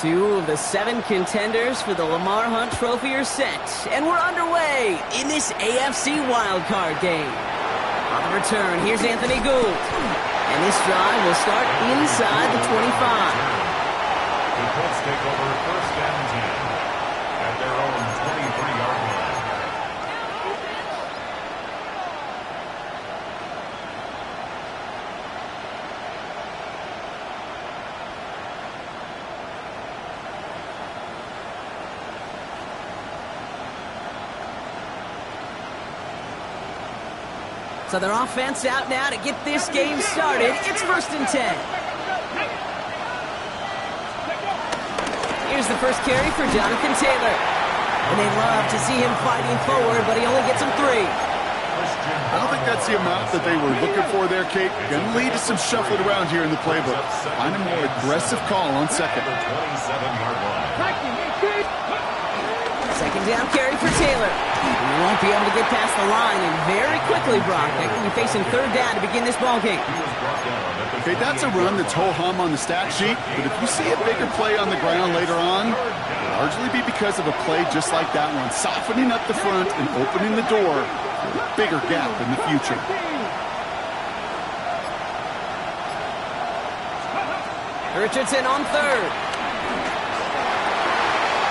2 of the 7 contenders for the Lamar Hunt Trophy are set, and we're underway in this AFC wildcard game. On the return, here's Anthony Gould, and this drive will start inside the 25. The Colts take over first and 10 at their own 23-yard line. So their offense out now to get this game started. It's first and 10. Here's the first carry for Jonathan Taylor. And they love to see him fighting forward, but he only gets him 3. I don't think that's the amount that they were looking for there, Kate. Going to lead to some shuffling around here in the playbook. Find a more aggressive call on second. Second down carry for Taylor. He won't be able to get past the line, and very quickly, Brock, they're going to be facing third down to begin this ballgame. Okay, that's a run that's ho-hum on the stat sheet, but if you see a bigger play on the ground later on, it'll largely be because of a play just like that one, softening up the front and opening the door for a bigger gap in the future. Richardson on third.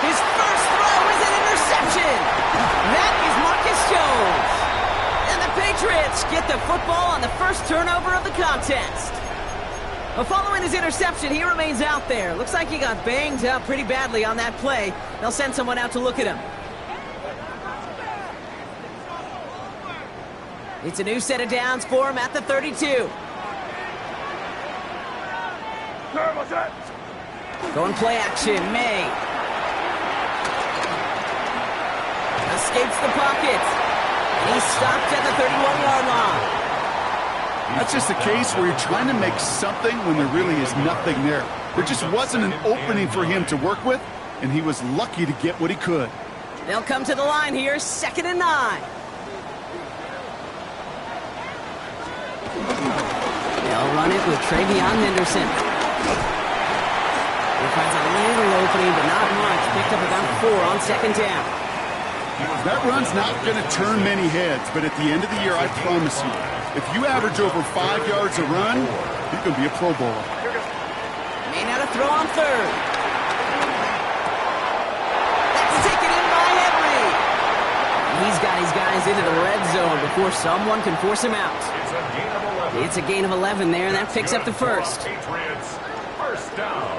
His first throw is an interception. That is Marcus Jones. And the Patriots get the football on the first turnover of the contest. Well, following his interception, he remains out there. Looks like he got banged up pretty badly on that play. They'll send someone out to look at him. It's a new set of downs for him at the 32. Going play action, May. Escapes the pocket. He's stopped at the 31-yard line. That's just a case where you're trying to make something when there really is nothing there. There just wasn't an opening for him to work with, and he was lucky to get what he could. They'll come to the line here, 2nd and 9. They'll run it with Travion Henderson. He finds a little opening, but not much. Picked up about 4 on 2nd down. That run's not going to turn many heads, but at the end of the year, I promise you, if you average over 5 yards a run, you're going to be a Pro Bowler. May now to throw on third. That's taken in by Henry. He's got his guys into the red zone before someone can force him out. It's a gain of 11 there, and that picks up the first. Patriots, first down.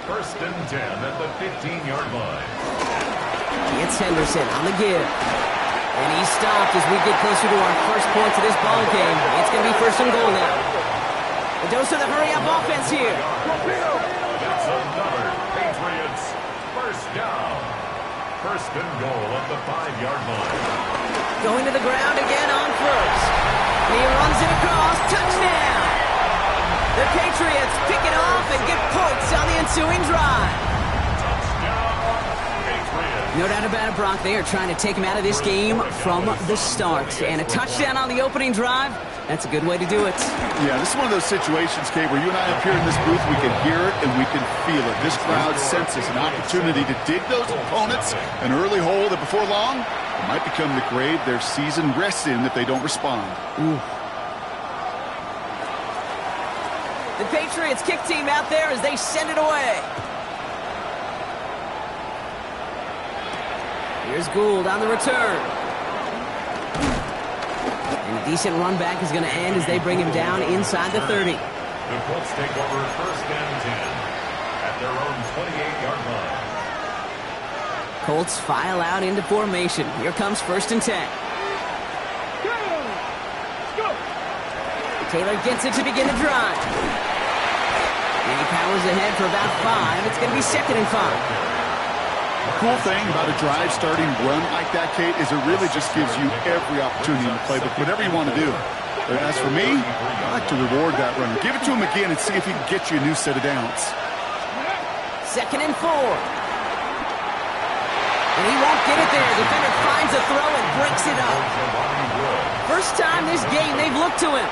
First and 10 at the 15-yard line. It's Henderson on the give. And he's stopped as we get closer to our first point to this ball game. It's going to be first and goal now. The dose of the hurry-up offense here. That's another Patriots first down. First and goal at the 5-yard line. Going to the ground again on first. He runs it across. Touchdown! The Patriots pick it off and get points on the ensuing drive. No doubt about it, Brock. They are trying to take him out of this game from the start. And a touchdown on the opening drive, that's a good way to do it. Yeah, this is one of those situations, Kate, where you and I up here in this booth, we can hear it and we can feel it. This crowd senses an opportunity to dig those opponents an early hole that before long it might become the grave their season rests in if they don't respond. Ooh. The Patriots kick team out there as they send it away. Here's Gould on the return. And a decent run back is going to end as they bring him down inside the 30. The Colts take over first and 10 at their own 28-yard line. Colts file out into formation. Here comes first and 10. Taylor gets it to begin the drive. And he powers ahead for about 5. It's going to be 2nd and 5. The cool thing about a drive starting run like that, Kate, is it really just gives you every opportunity in the playbook, whatever you want to do. But as for me, I like to reward that runner. Give it to him again and see if he can get you a new set of downs. 2nd and 4. And he won't get it there. Defender finds a throw and breaks it up. First time this game they've looked to him.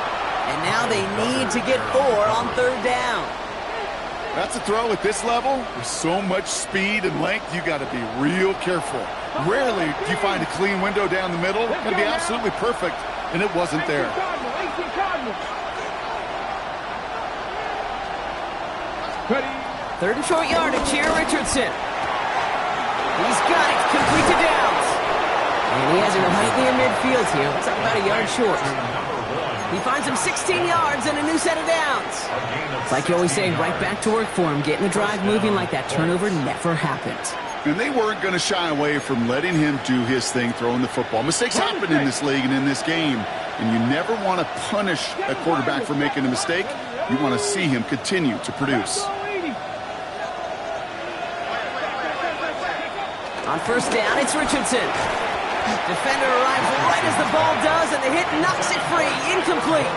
And now they need to get 4 on third down. That's a throw at this level. With so much speed and length, you got to be real careful. Rarely do you find a clean window down the middle. Got to be absolutely perfect, and it wasn't there. Third and short yardage here, Richardson. He's got it, complete to Downs. And he has it right near midfield here. Looks like about a yard short. He finds him 16 yards and a new set of downs. It's like you always say, right back to work for him. Getting the drive moving like that turnover never happened. And they weren't going to shy away from letting him do his thing throwing the football. Mistakes happen in this league and in this game. And you never want to punish a quarterback for making a mistake. You want to see him continue to produce. On first down, it's Richardson. Defender arrives right as the ball does, and the hit knocks it free. Incomplete.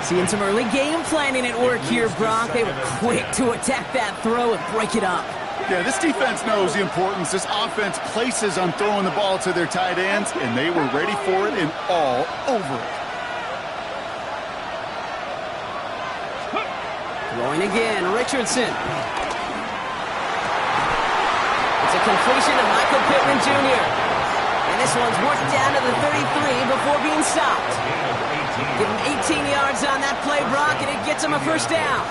Seeing some early game planning at work here, Brock. They were quick to attack that throw and break it up. Yeah, this defense knows the importance this offense places on throwing the ball to their tight ends, and they were ready for it and all over it. Throwing again, Richardson. It's a completion to Michael Pittman Jr. And this one's worked down to the 33 before being stopped. Give him 18 yards on that play, Brock, and it gets him a first down.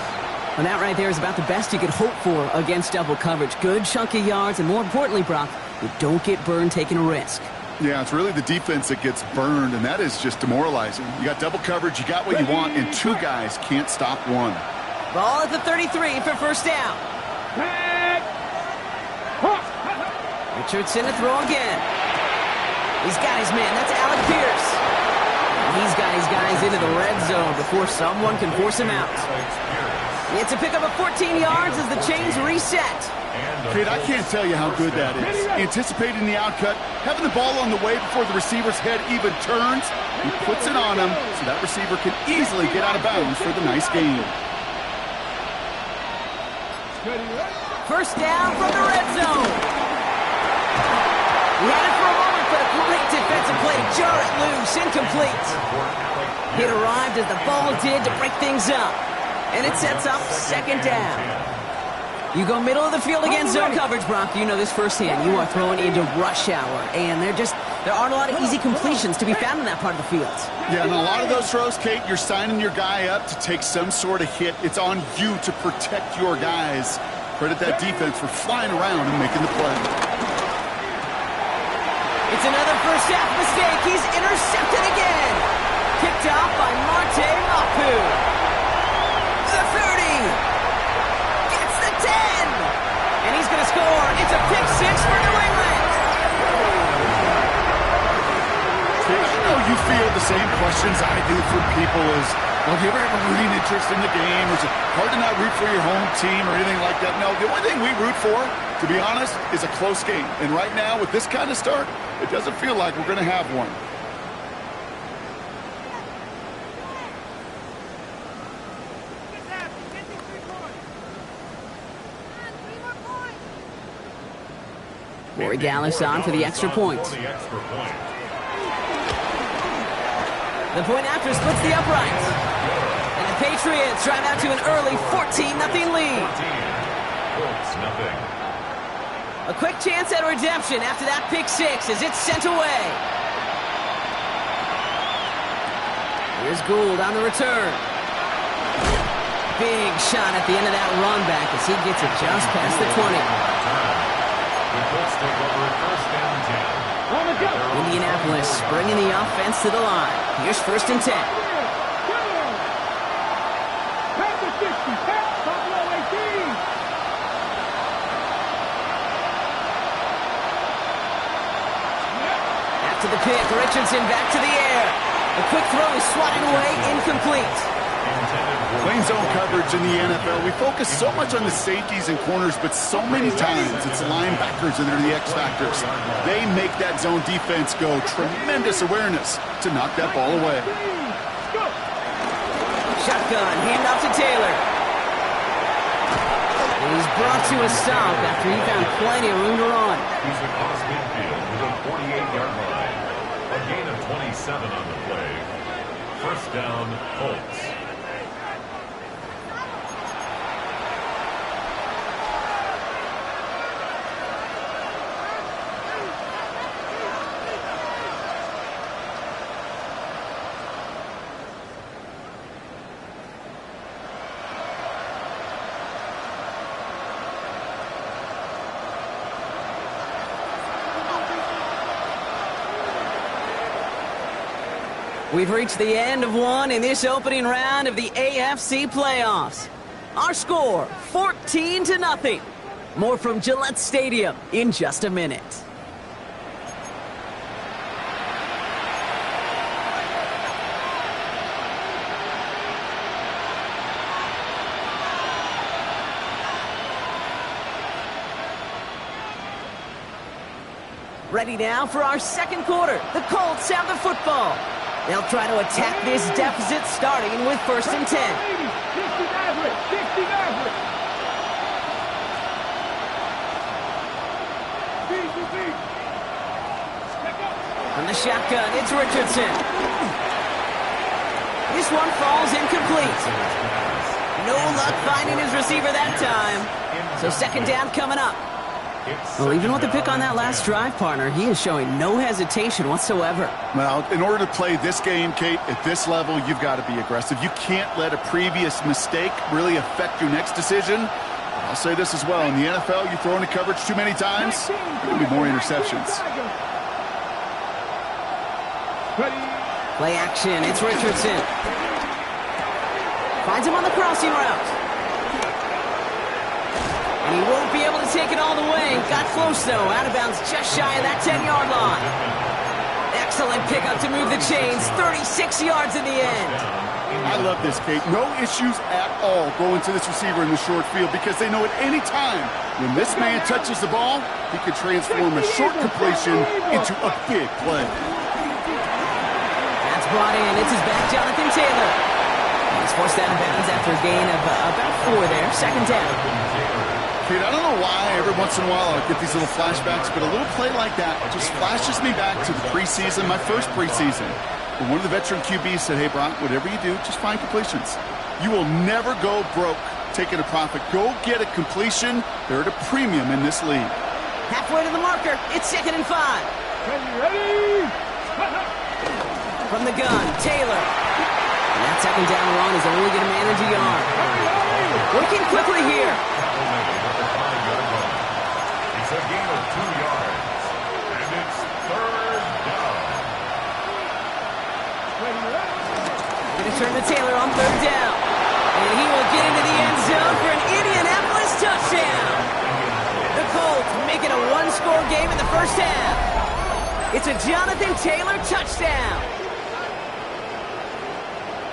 And that right there is about the best you could hope for against double coverage. Good chunk of yards, and more importantly, Brock, you don't get burned taking a risk. Yeah, it's really the defense that gets burned, and that is just demoralizing. You got double coverage, you got what you want, and two guys can't stop one. Ball at the 33 for first down. Richardson to throw again. He's got his man. That's Alec Pierce. He's got his guys into the red zone before someone can force him out. It's a pickup of 14 yards as the chains reset. Kate, I can't tell you how good that is. Anticipating the outcut, having the ball on the way before the receiver's head even turns, he puts it on him so that receiver can easily get out of bounds for the nice gain. First down from the red zone. He had it for a moment, but a great defensive play. Jar it loose, incomplete. It arrived as the ball did to break things up. And it sets up second down. You go middle of the field against zone coverage, Brock. You know this firsthand. You are throwing into rush hour. And there aren't a lot of easy completions to be found in that part of the field. Yeah, and a lot of those throws, Kate, you're signing your guy up to take some sort of hit. It's on you to protect your guys. Credit that defense for flying around and making the play. It's another first half mistake. He's intercepted again. Picked off by Marte Mapu. The 30. Gets the 10. And he's going to score. It's a pick six for New England. I know you feel the same questions I do from people as, well, do you ever have a rooting interest in the game? Or is it hard to not root for your home team or anything like that? No, the only thing we root for, to be honest, is a close game. And right now, with this kind of start, it doesn't feel like we're going to have one. Corey Dallas on for the extra point. The point after splits the uprights. And the Patriots drive out to an early 14-0 lead. A quick chance at redemption after that pick six as it's sent away. Here's Gould on the return. Big shot at the end of that run back as he gets it just past the 20. Indianapolis bringing the offense to the line. Here's first and 10. After the pick, Richardson back to the air. A quick throw is swatted away, incomplete. Playing zone coverage in the NFL, we focus so much on the safeties and corners, but so many times it's linebackers that are the X factors. They make that zone defense go. Tremendous awareness to knock that ball away. Shotgun, handoff to Taylor. And he's brought to a stop after he found plenty of room to run. He's across midfield with a 48-yard line. A gain of 27 on the play. First down, Colts. We've reached the end of one in this opening round of the AFC playoffs. Our score, 14-0. More from Gillette Stadium in just a minute. Ready now for our second quarter. The Colts have the football. They'll try to attack this deficit starting with 1st and 10. From the shotgun, it's Richardson. This one falls incomplete. No luck finding his receiver that time. So 2nd down coming up. Well, even with the pick on that last drive, partner, he is showing no hesitation whatsoever. Well, in order to play this game, Kate, at this level, you've got to be aggressive. You can't let a previous mistake really affect your next decision. I'll say this as well. In the NFL, you throw into coverage too many times, there will be more interceptions. Play action. It's Richardson. Finds him on the crossing route. And he won't be able to take it all the way. Got close, though. Out of bounds just shy of that 10-yard line. Excellent pickup to move the chains. 36 yards in the end. I love this, Kate. No issues at all going to this receiver in the short field because they know at any time when this man touches the ball, he could transform a short completion into a big play. That's brought in. It's his back, Jonathan Taylor. He's forced out of bounds after a gain of about 4 there. 2nd down. I don't know why every once in a while I get these little flashbacks, but a little play like that just flashes me back to the preseason, my first preseason. When one of the veteran QBs said, hey, Brock, whatever you do, just find completions. You will never go broke taking a profit. Go get a completion. They're at a premium in this league. Halfway to the marker. It's 2nd and 5. Ready? From the gun, Taylor. And that 2nd down run is only going to manage a yard. Working quickly here. It's a gain of 2 yards, and it's 3rd down. Going to turn to Taylor on 3rd down. And he will get into the end zone for an Indianapolis touchdown. The Colts make it a 1-score game in the first half. It's a Jonathan Taylor touchdown.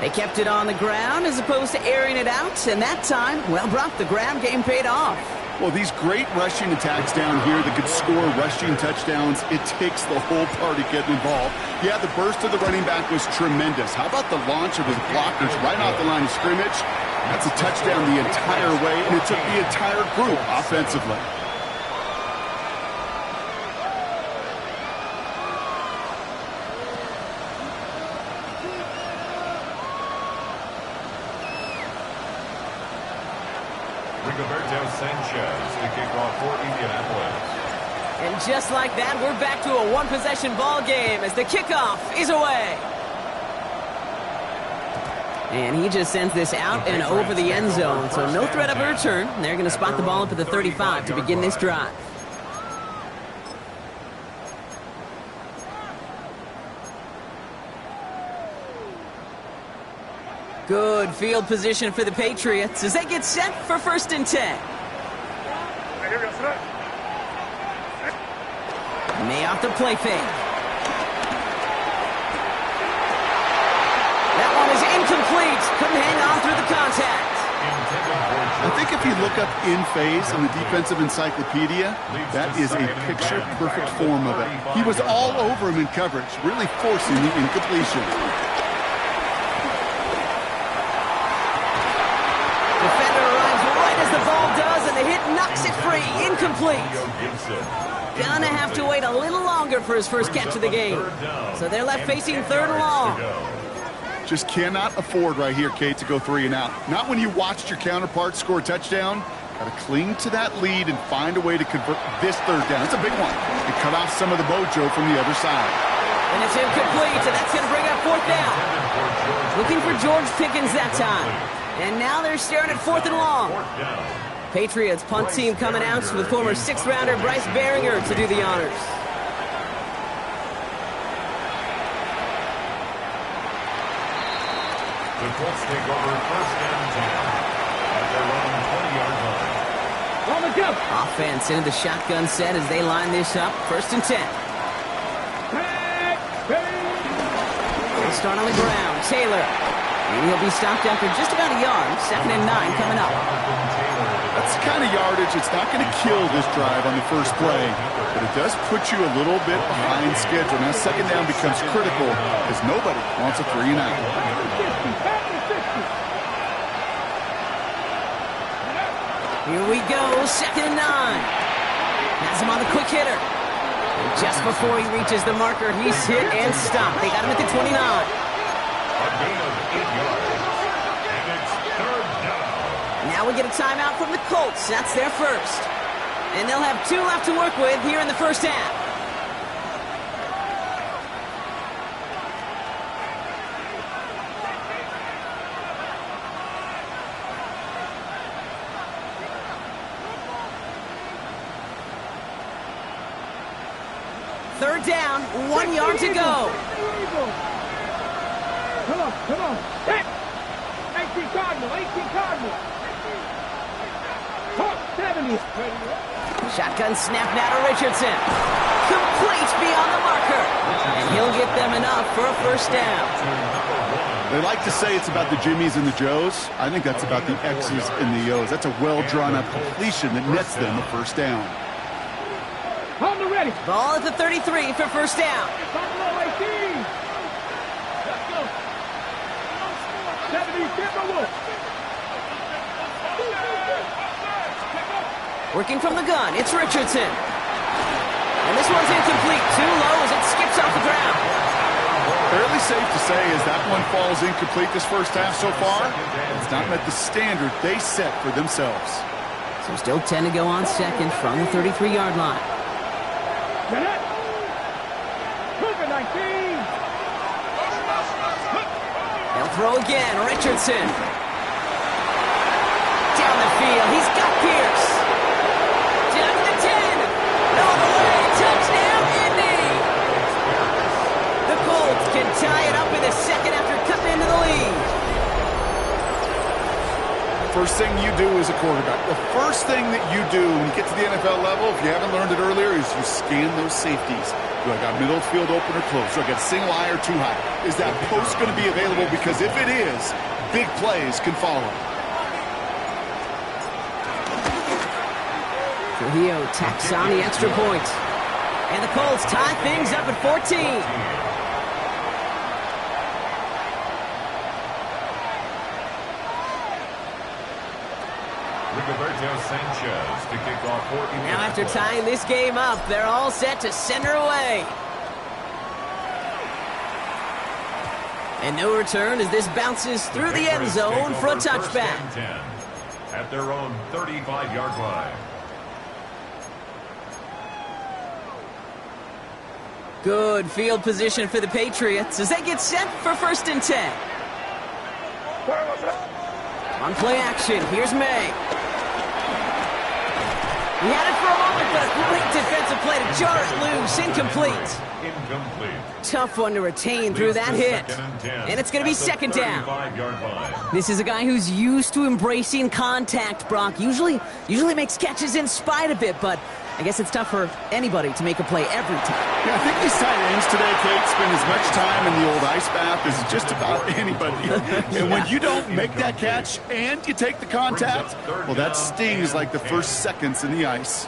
They kept it on the ground as opposed to airing it out. And that time, well, Brock, the ground game paid off. Well, these great rushing attacks down here that could score rushing touchdowns, it takes the whole party getting involved. Yeah, the burst of the running back was tremendous. How about the launch of his blockers right off the line of scrimmage? That's a touchdown the entire way, and it took the entire group offensively. Sanchez to kick off for Indianapolis. And just like that, we're back to a 1-possession ball game as the kickoff is away. And he just sends this out and over the end zone, so no threat of a return. They're going to spot the ball up at the 35 to begin this drive. Good field position for the Patriots as they get set for 1st and 10. May off the play fake. That one is incomplete. Couldn't hang on through the contact. I think if you look up in phase in the defensive encyclopedia, that is a picture-perfect form of it. He was all over him in coverage, really forcing the incompletion. Defender arrives right as the ball does, and the hit knocks it free. Incomplete. Gonna have to wait a little longer for his first catch of the game. So they're left facing 3rd and long. Just cannot afford right here, Kate, to go 3 and out. Not when you watched your counterpart score a touchdown. Got to cling to that lead and find a way to convert this 3rd down. That's a big one. And cut off some of the mojo from the other side. And it's incomplete, and that's going to bring up 4th down. Looking for George Pickens that time. And now they're staring at 4th and long. Patriots punt team coming out with former 6th-rounder Bryce Baringer to do the honors. Colts take over first and 10 at their own 20-yard line. On the jump. Offense into the shotgun set as they line this up. First and 10. They start on the ground. Taylor. And he'll be stopped after just about a yard. Second and 9 coming up. That's the kind of yardage. It's not going to kill this drive on the first play, but it does put you a little bit behind schedule. Now second down becomes critical because nobody wants a 3 and out. Here we go. Second and 9. Has him on the quick hitter. And just before he reaches the marker, he's hit and stopped. They got him at the 29. A gain of 8 yards. And it's third down. Now we get a timeout from the Colts. That's their first. And they'll have 2 left to work with here in the first half. Third down, 1 yard to go. Come on, come on. Hit! 18 Cardinal, 18 Cardinal. Hawk 70. Shotgun snap now to Richardson. Complete beyond the marker. And he'll get them enough for a first down. They like to say it's about the Jimmies and the Joes. I think that's about the X's and the O's. That's a well-drawn-up completion that nets them a first down. On the ready. Ball at the 33 for first down. Cardinal 18. Let's go. 70, Timberwolves. Working from the gun, it's Richardson. And this one's incomplete. Too low as it skips off the ground. Fairly safe to say as that one falls incomplete this first half so far, it's not met the standard they set for themselves. So still 10 to go on second from the 33-yard line. Minute. Cooper 19. They'll throw again. Richardson. Down the field. He's got Pierce. Down to the 10. All the way. Touchdown, Indy. The Colts can tie it up in the second after cutting into the lead. First thing you do as a quarterback, the first thing that you do when you get to the NFL level, if you haven't learned it earlier, is you scan those safeties. Do I got middle field open or close? Do I got single high or too high? Is that post going to be available? Because if it is, big plays can follow. Trujillo tacks on the extra point. And the Colts tie things up at 14. Sanchez to kick off for now after tying this game up, they're all set to send her away. And no return as this bounces through the end zone for a touchback. At their own 35-yard line. Good field position for the Patriots as they get set for first and 10. On play action, here's May. He had it for a moment, but a great defensive play to jar it loose. Incomplete. Tough one to retain through that hit. And it's going to be second down. This is a guy who's used to embracing contact, Brock. Usually makes catches in spite of it, but I guess it's tough for anybody to make a play every time. Yeah, I think these tight ends today, Kate, spend as much time in the old ice bath as just about anybody. And when you don't make that catch and you take the contact, well, that stings like the first seconds in the ice.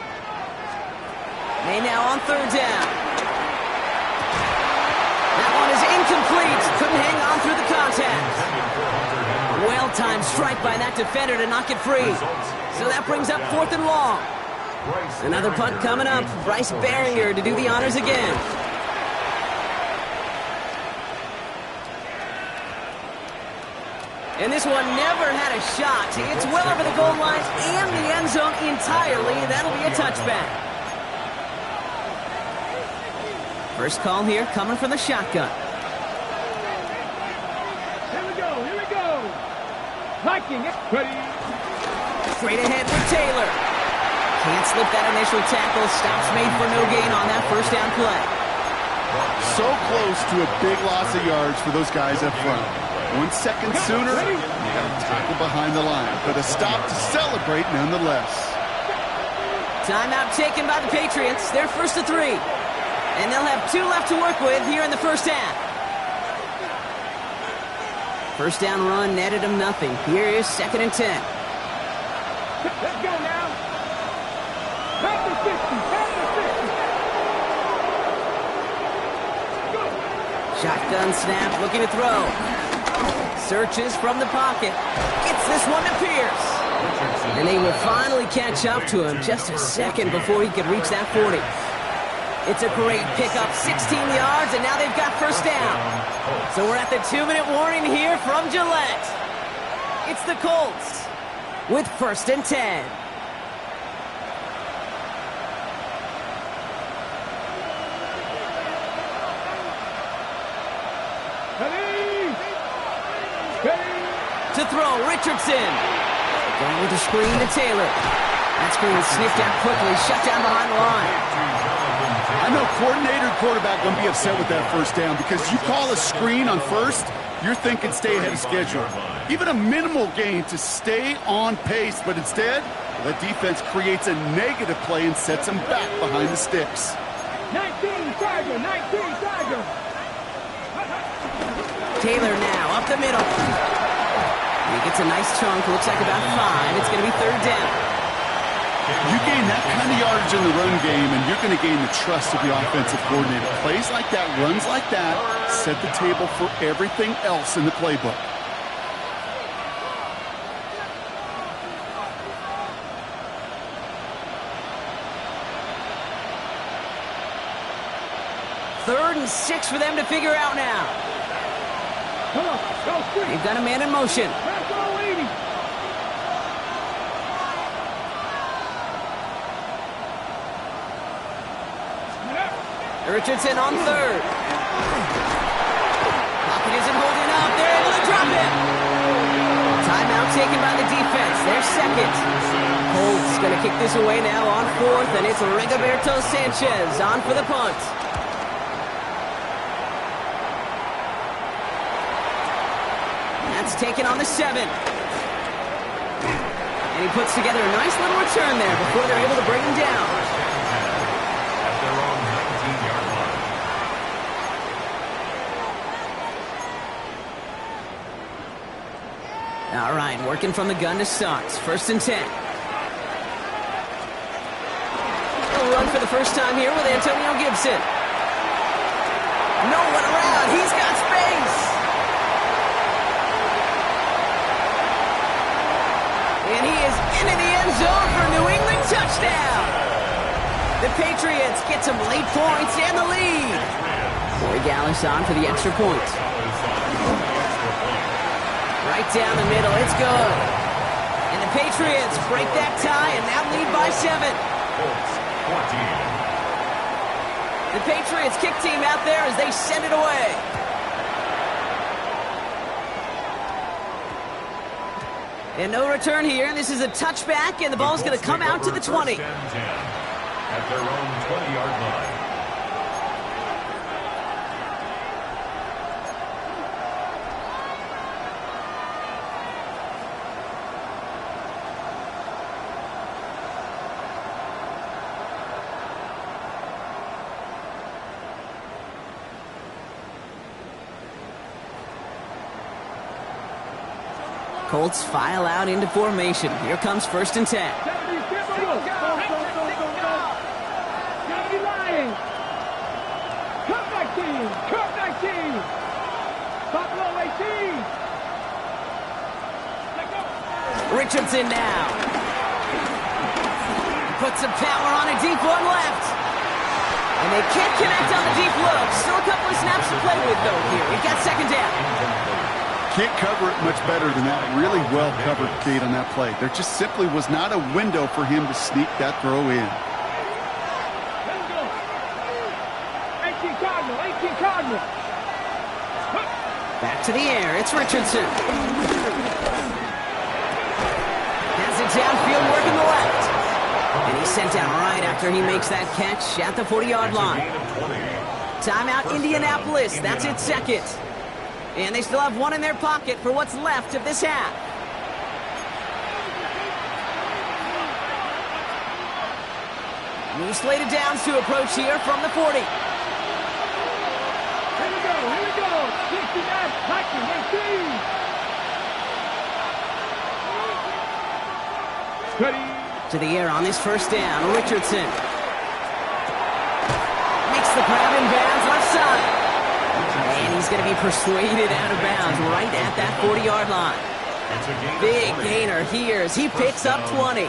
May now on third down. That one is incomplete. Couldn't hang on through the contact. Well-timed strike by that defender to knock it free. So that brings up fourth and long. Another punt coming up. Bryce Barringer to do the honors again. And this one never had a shot. It's well over the goal line and the end zone entirely. That'll be a touchback. First call here coming from the shotgun. Here we go, here we go. Viking, ready. Straight ahead with Taylor. Can't slip that initial tackle. Stops made for no gain on that first down play. So close to a big loss of yards for those guys up front. 1 second sooner, you got to tackle behind the line. But a stop to celebrate nonetheless. Timeout taken by the Patriots. They're 1st and 3. And they'll have 2 left to work with here in the first half. First down run netted them nothing. Here is 2nd and 10. Let's go now. Back to 50. Back to 50. Shotgun snap, looking to throw. Searches from the pocket. Gets this one to Pierce. And they will finally catch up to him just a second before he could reach that 40. It's a great pickup, 16 yards, and now they've got first down. So we're at the 2-minute warning here from Gillette. It's the Colts with 1st and 10. To throw, Richardson. Going with the screen to Taylor. That screen sniffed out quickly, shut down behind the line. I know coordinator and quarterback going to be upset with that first down because you call a screen on first, you're thinking stay ahead of schedule. Even a minimal gain to stay on pace, but instead, that defense creates a negative play and sets them back behind the sticks. 19, Tiger, 19, Tiger. Taylor now, up the middle. He gets a nice chunk, looks like about 5. It's going to be 3rd down. You gain that kind of yardage in the run game, and you're going to gain the trust of the offensive coordinator. Plays like that, runs like that, set the table for everything else in the playbook. Third and 6 for them to figure out now. Come on, go quick. They've got a man in motion. Back all 80. Richardson on 3rd. Pocket isn't holding up. They're able to drop it. Timeout taken by the defense. They're 2nd. Colts going to kick this away now on 4th, and it's Rigoberto Sanchez on for the punt. That's taken on the 7. And he puts together a nice little return there before they're able to bring him down. At their own 19-yard line. All right, working from the gun to start. 1st and 10. He'll run for the first time here with Antonio Gibson. No one around. He's got space. And he is into the end zone for a New England touchdown. The Patriots get some late points and the lead. Corey Gallis on for the extra point. Right down the middle, it's good. And the Patriots break that tie and now lead by 7. Colts 14. The Patriots kick team out there as they send it away. And no return here. This is a touchback, and the ball's going to come out to the 20. 1st and 10 at their own 20-yard line. Colts file out into formation. Here comes 1st and 10. 70, go. Lying. Cut 19. Cut 19. Buffalo 18. Richardson now. Puts some power on a deep one left. And they can't connect on the deep look. Still a couple of snaps to play with, though, here. We've got 2nd down. Can't cover it much better than that. Really well covered gate on that play. There just simply was not a window for him to sneak that throw in. Let's go. 18 Cardinal. 18 Cardinal. Back to the air. It's Richardson. Has it downfield, working the left. And he's sent down right after he makes that catch at the 40-yard line. Timeout, Indianapolis. That's its 2nd. And they still have one in their pocket for what's left of this half. New slated downs to approach here from the 40. Here we go, 69, touching, 18. Steady. To the air on this first down, Richardson. Makes the grab in bounds left side. And he's going to be persuaded out of bounds right at that 40-yard line. Big gainer here as he picks up 20.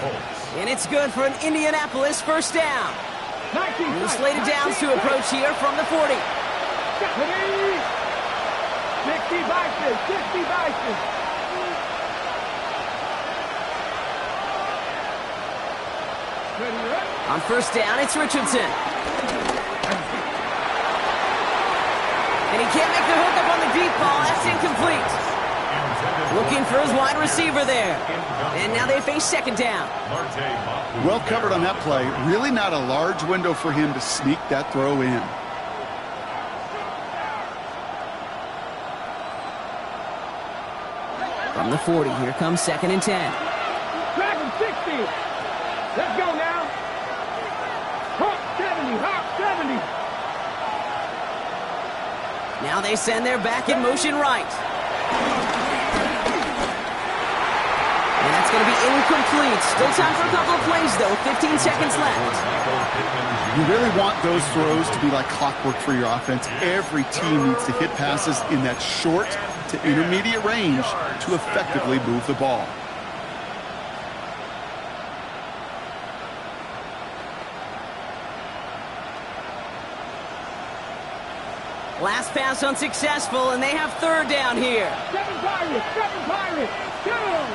And it's good for an Indianapolis first down. New slated downs to approach here from the 40. 60 Bison, 60 Bison. On first down, it's Richardson. And he can't make the hook up on the deep ball. That's incomplete. Looking for his wide receiver there. And now they face second down. Well covered on that play. Really not a large window for him to sneak that throw in. From the 40, here comes second and 10. Dragon 60. Let's go now. Hawk 70, Hawk 70. Now they send their back in motion right. And that's going to be incomplete. Still time for a couple of plays, though. 15 seconds left. You really want those throws to be like clockwork for your offense. Every team needs to hit passes in that short to intermediate range to effectively move the ball. Last pass unsuccessful, and they have third down here. 7 Pirates, 7 Pirates. Go!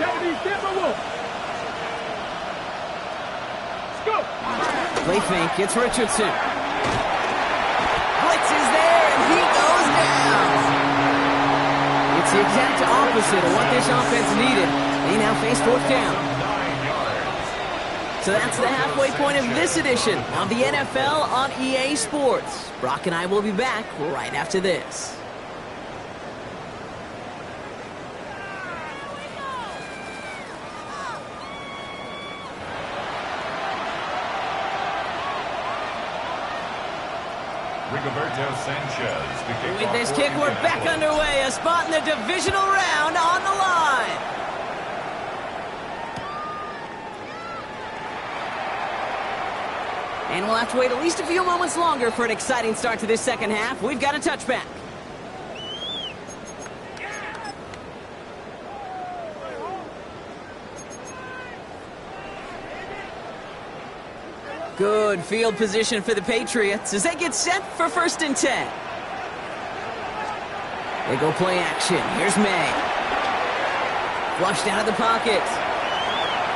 70 Timberwolves. Let's go. Play fake, it's Richardson. Blitz is there, and he goes down. It's the exact opposite of what this offense needed. They now face fourth down. So that's the halfway point of this edition of the NFL on EA Sports. Brock and I will be back right after this. Rigoberto Sanchez. With this kick, we're back underway. A spot in the divisional round on the line. And we'll have to wait at least a few moments longer for an exciting start to this second half. We've got a touchback. Good field position for the Patriots as they get set for first and 10. They go play action. Here's May. Flushed out of the pocket.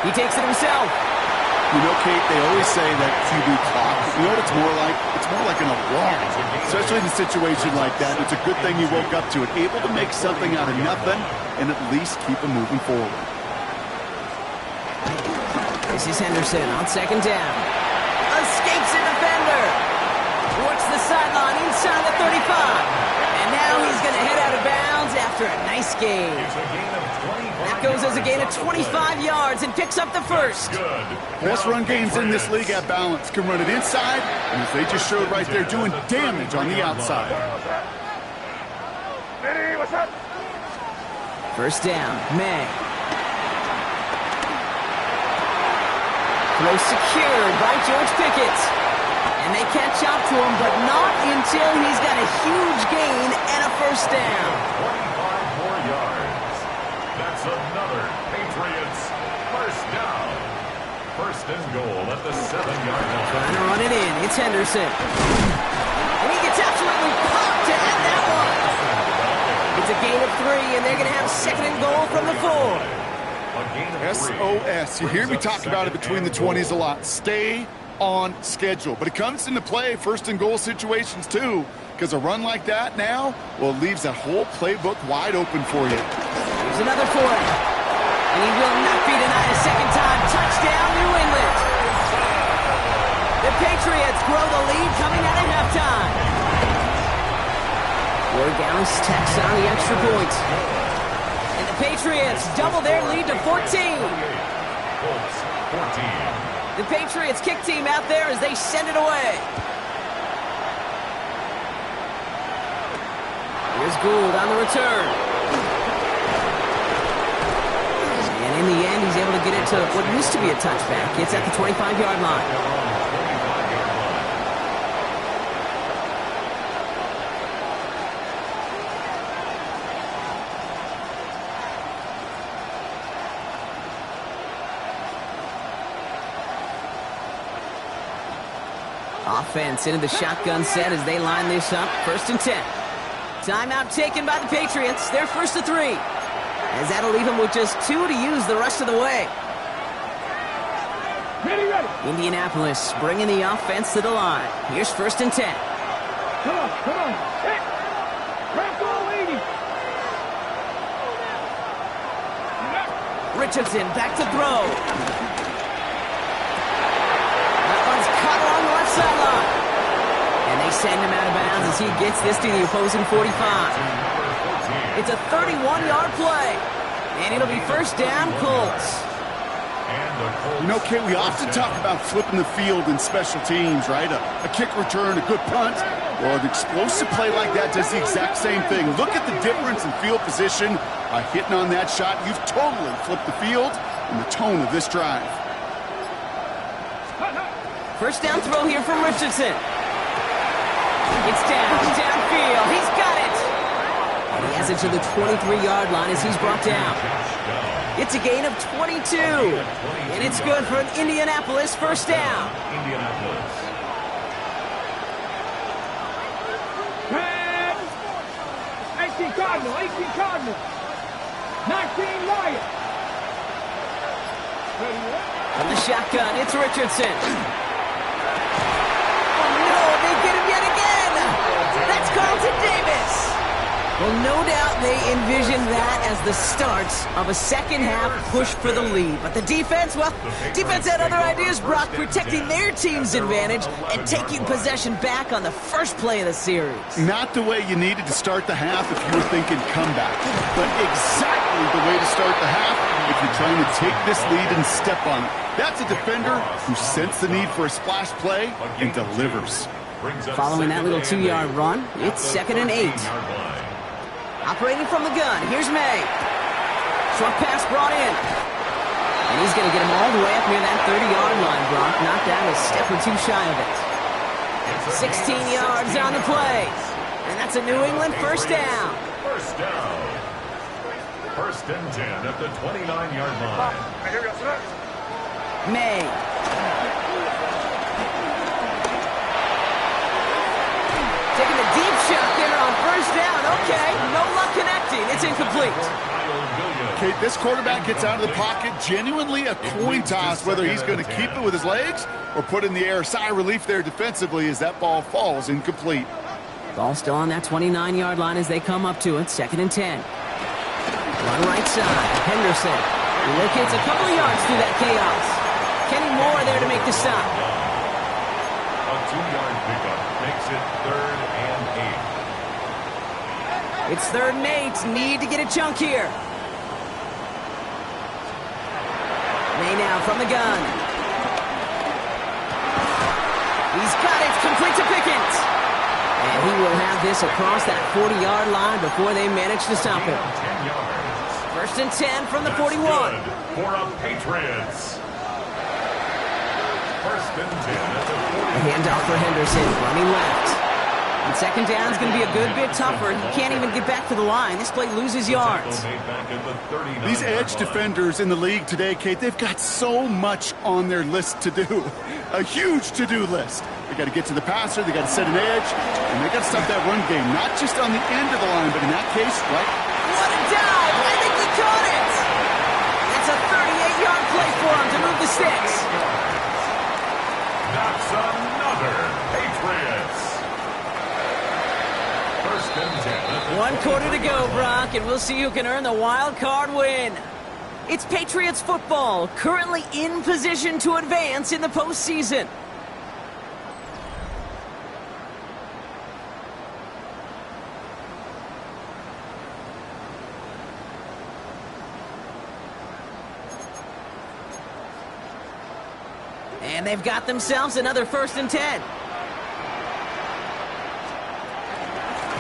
He takes it himself. You know, Kate, they always say that QB clock. You know what it's more like? It's more like an alarm, especially in a situation like that. It's a good thing you woke up to it, able to make something out of nothing and at least keep them moving forward. This is Henderson on second down. Escapes a defender. Works the sideline inside the 35. And now he's going to head out of bounds after a nice gain. That goes as a gain of 25 yards and picks up the first. Best run games in this league at balance. Can run it inside, and as they just showed right there, doing damage on the outside. First down, May. Throw secured by George Pickett. And they catch up to him, but not until he's got a huge gain and a first down. 25 more yards. That's another Patriots first down. First and goal at the 7-yard line. Trying to run it in. It's Henderson. And he gets absolutely popped to end that one. It's a gain of 3, and they're going to have second and goal from the 4. SOS. You hear me talk about it between the 20s a lot. Stay on schedule. But it comes into play first and goal situations too, because a run like that now, well, it leaves that whole playbook wide open for you. Here's another for him. And he will not be denied a second time. Touchdown, New England. The Patriots grow the lead coming out of halftime. Dallas tacks on the extra point. And the Patriots double their lead to 14. Colts 14. The Patriots kick team out there as they send it away. Here's Gould on the return. And in the end, he's able to get it to what used to be a touchback. It's at the 25-yard line. Offense into the shotgun set as they line this up. 1st and 10. Timeout taken by the Patriots. They're 1st to 3. As that'll leave them with just 2 to use the rest of the way. Ready. Indianapolis bringing the offense to the line. Here's 1st and 10. Come on. Hit. Crack all 80. Richardson back to throw. That one's caught along the left sideline. And they send him out of bounds as he gets this to the opposing 45. It's a 31-yard play. And it'll be 1st down, Colts. You know, Kate, we often talk about flipping the field in special teams, right? A kick return, a good punt. Well, an explosive play like that does the exact same thing. Look at the difference in field position. By hitting on that shot, you've totally flipped the field and the tone of this drive. 1st down throw here from Richardson. It's downfield. He's got it. And he has it to the 23-yard line as he's brought down. It's a gain of 22. And it's good for an Indianapolis 1st down. Indianapolis. 18 Cardinal. 19 Lion. From the shotgun, it's Richardson. Oh no, they get him yet again. That's Carlton Davis. Well, no doubt they envisioned that as the start of a second-half push for the lead. But the defense, well, defense had other ideas, Brock, protecting their team's advantage and taking possession back on the first play of the series. Not the way you needed to start the half if you were thinking comeback, but exactly the way to start the half if you're trying to take this lead and step on it. That's a defender who sensed the need for a splash play and delivers. Following that little 2-yard run, it's 2nd and 8. Operating from the gun, here's May. Short pass brought in. And he's going to get him all the way up near that 30-yard line, Brock. Knocked out a step or 2 shy of it. 16 yards on the play. And that's a New England 1st down. 1st and 10 at the 29-yard line. May. Taking a deep shot there on 1st down. Okay, no luck connecting. It's incomplete. Okay, this quarterback gets out of the pocket, genuinely a coin toss whether he's going to keep it with his legs or put in the air. Sigh of relief there defensively as that ball falls incomplete. Ball still on that 29-yard line as they come up to it. 2nd and 10. On right side, Henderson relocates a couple of yards through that chaos. Kenny Moore there to make the stop. A 2-yard pickup makes it 3rd and 8. It's 3rd and 8. Need to get a chunk here. May now from the gun. He's got it. Complete to Pickens. And he will have this across that 40-yard line before they manage to stop him. 10 yards. 1st and 10 from the 41. For a Patriots. 1st and 10 at the 40. A handoff for Henderson, running left. And 2nd down is going to be a good bit tougher. He can't even get back to the line. This play loses yards. These edge defenders in the league today, Kate, they've got so much on their list to do. A huge to-do list. They got to get to the passer, they got to set an edge, and they got to stop that run game. Not just on the end of the line, but in that case, right? What a dive! I think he caught it! That's a 38-yard play for him to move the sticks. That's another Patriots. 1st and 10. 1 quarter to go, Brock, and we'll see who can earn the wild card win. It's Patriots football, currently in position to advance in the postseason. And they've got themselves another 1st and 10.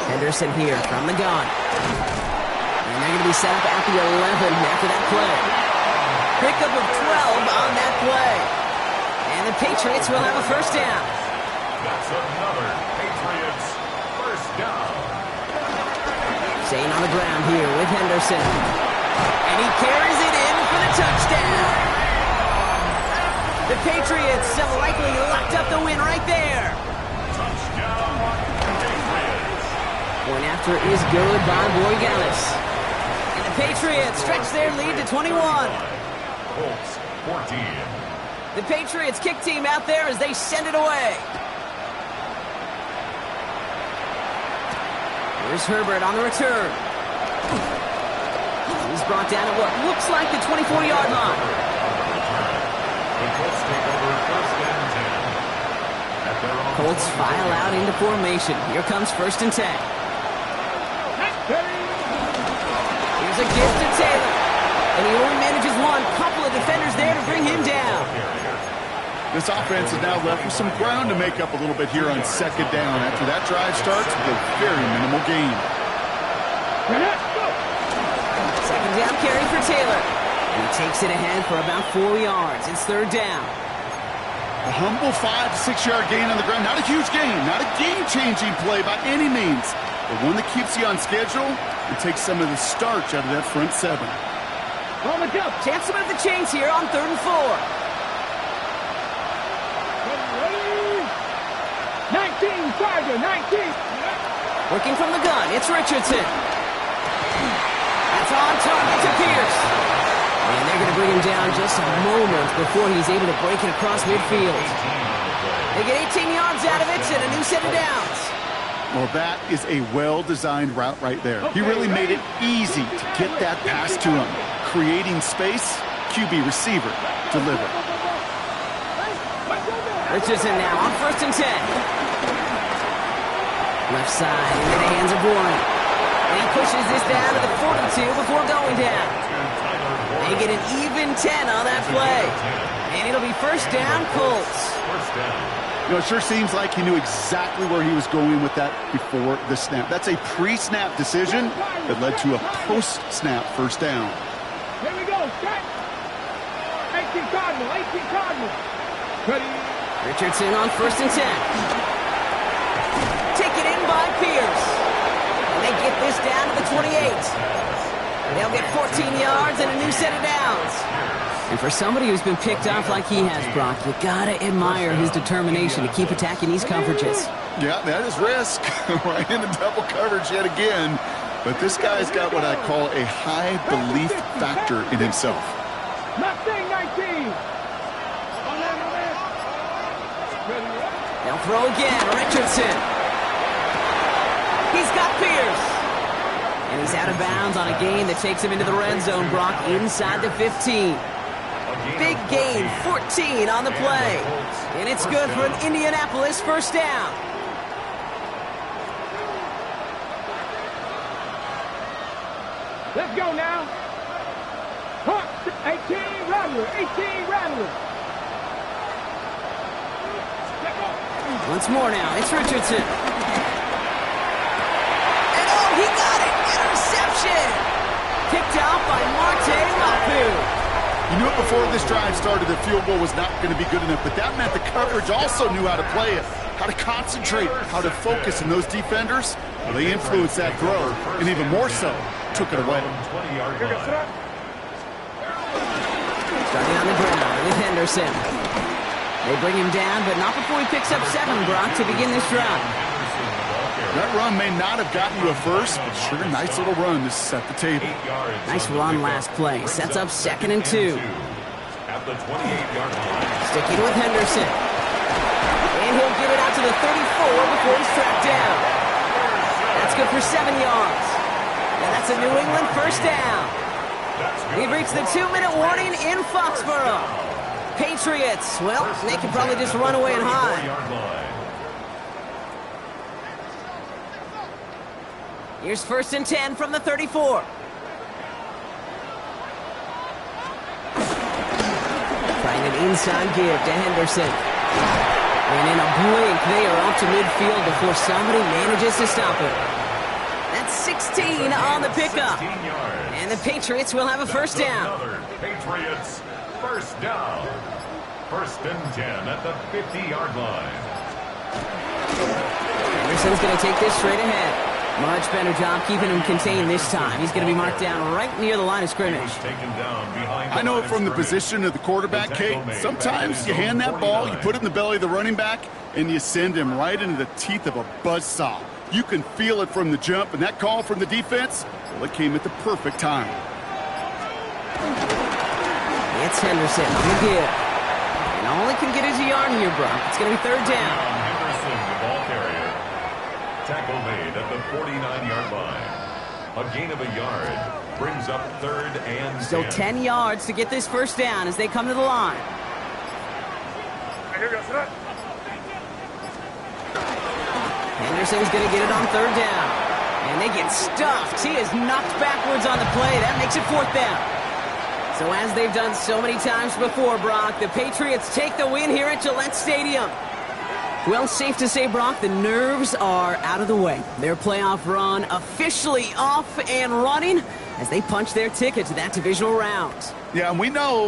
Henderson here from the gun. And they're going to be set up at the 11 after that play. Pickup of 12 on that play. And the Patriots will have a 1st down. That's another Patriots 1st down. Staying on the ground here with Henderson. And he carries it in for the touchdown. The Patriots have likely locked up the win right there. Touchdown, Patriots. Point after is good by Borregales. And the Patriots stretch their lead to 21. Colts 14. The Patriots kick team out there as they send it away. Here's Herbert on the return. He's brought down at what looks like the 24-yard line. The Colts take over 1st and 10. At their own Colts file out into formation. Here comes 1st and 10. Here's a gift to Taylor. And he only manages one. Couple of defenders there to bring him down. This offense is now left with some ground to make up a little bit here on 2nd down after that drive starts with a very minimal gain. 2nd down carry for Taylor. And he takes it ahead for about 4 yards. It's 3rd down. A humble 5 to 6 yard gain on the ground. Not a huge gain, not a game-changing play by any means, but one that keeps you on schedule and takes some of the starch out of that front 7. On the jump. Chance to move the chains here on 3rd and 4. 19, Charger, 19. Working from the gun, it's Richardson. That's on target to Pierce. And they're going to bring him down just a moment before he's able to break it across midfield. They get 18 yards out of it and a new set of downs. Well, that is a well-designed route right there. He really made it easy to get that pass to him. Creating space, QB receiver, deliver. Richardson now on 1st and 10. Left side into the hands of Warren. And he pushes this down to the 42 before going down. They get an even 10 on that play. And it'll be 1st down, Colts. 1st down. You know, it sure seems like he knew exactly where he was going with that before the snap. That's a pre-snap decision that led to a post-snap 1st down. Here we go, set. 18 Cardinal, 18 Cardinal. Ready. Richardson on 1st and 10. Taken in by Pierce. And they get this down to the 28. They'll get 14 yards and a new set of downs. And for somebody who's been picked off like he has, Brock, you gotta admire his determination to keep attacking these coverages. Yeah, that is risk. Right into double coverage yet again. But this guy's got what I call a high belief factor in himself. Mustang 19. They'll throw again. Richardson. He's got Pierce. And he's out of bounds on a gain that takes him into the red zone, Brock, inside the 15. Big gain, 14 on the play. And it's good for an Indianapolis 1st down. Let's go now. 18 Rattler, 18 Rattler. Once more now, it's Richardson. And oh, he got it! Interception! Picked out by Marte Mapu. You knew it before this drive started that field goal was not going to be good enough, but that meant the coverage also knew how to play it, how to concentrate, how to focus, and those defenders, well, they influenced that throw, and even more so, took it away. Starting on the ground with Henderson. They bring him down, but not before he picks up 7, Brock, to begin this drive. That run may not have gotten you a first, but sure, nice little run to set the table. Nice run last play. Sets up 2nd and 2. At the 28-yard line. Sticking with Henderson. And he'll get it out to the 34 before he's tracked down. That's good for 7 yards. And that's a New England 1st down. We've reached the 2-minute warning in Foxborough. Patriots, well, they can probably just run away and hide. Here's 1st and 10 from the 34. Trying an Inside give to Henderson. And in a blink, they are up to midfield before somebody manages to stop it. That's 16 on the pickup. 16 yards. And the Patriots will have a first down. Another Patriots first down. First and 10 at the 50-yard line. Henderson's going to take this straight ahead. Much better job keeping him contained this time. He's going to be marked down right near the line of scrimmage. Taken down behind I know it from the position of the quarterback, Kate. Sometimes you hand that ball, you put it in the belly of the running back, and you send him right into the teeth of a buzzsaw. You can feel it from the jump, and that call from the defense, well, it came at the perfect time. It's Henderson on the give. And all he can get is a yard here, Brock. It's going to be third down. Henderson, the ball carrier. Tackle made at the 49-yard line. A gain of a yard brings up third and 10. So 10 yards to get this first down as they come to the line. Henderson's going to get it on third down. And they get stuffed. He is knocked backwards on the play. That makes it fourth down. So as they've done so many times before, Brock, the Patriots take the win here at Gillette Stadium. Well, safe to say, Brock, the nerves are out of the way. Their playoff run officially off and running as they punch their ticket to that divisional round. Yeah, and we know